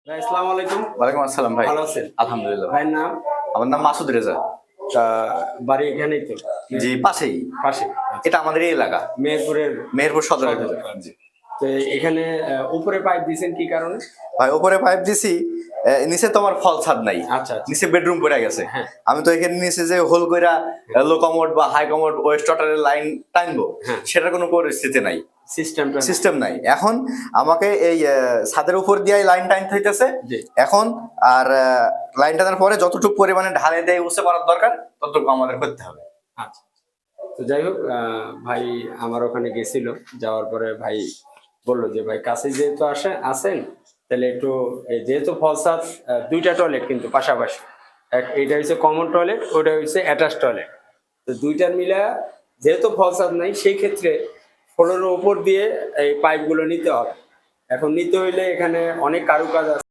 ভাই আসসালামু আলাইকুম। ওয়ালাইকুম আসসালাম ভাই। ভালো আছেন? আলহামদুলিল্লাহ ভাই। ভাইয়ের নাম? আমার নাম মাসুদ রেজা। তা বাড়ি এখানেই তো? জি, পাশেই। পাশে। এটা আমাদের এই এলাকা। মেহেরপুরের মেহেরপুর সদরের সদর। ভিতরে। জি। তো এখানে উপরে পাইপ দিয়েছেন কি কারণে? ভাই উপরে পাইপ দিছি, নিচে তো আমার ফল ছাদ নাই। আচ্ছা, আচ্ছা। নিচে বেডরুম পড়ে গেছে। হ্যাঁ। আমি তো এখানে নিচে যে হোল কইরা লো কমোড বা হাই কমোড ওয়েস্ট ওয়াটারের লাইন টানবো, হ্যাঁ। সেটার কোনো পরিস্থিতি নাই। সিস্টেমটা সিস্টেম নাই। এখন আমাকে এই ছাদের উপর দিয়ে লাইন টাইনতে হইতেছে। জি। এখন আর লাইন টানার পরে যতটুকু পরিমাণে ঢালে দিয়ে উঁচু করার দরকার ততটুকু আমাদের করতে হবে। আচ্ছা। তো যাই হোক ভাই আমার ওখানে গেছিল, যাওয়ার পরে ভাই বললো যে ভাই কাছে যেহেতু আসেন তাহলে একটু যেহেতু ফলসাদ দুইটা টয়লেট কিন্তু পাশাপাশি, এইটা হচ্ছে কমন টয়লেট, ওটা হচ্ছে অ্যাটাচ টয়লেট। তো দুইটার মিলা যেহেতু ফলসাদ নাই সেই ক্ষেত্রে ফ্লোরের উপর দিয়ে এই পাইপগুলো নিতে হবে। এখন নিতে হইলে এখানে অনেক কারুকাজ আছে।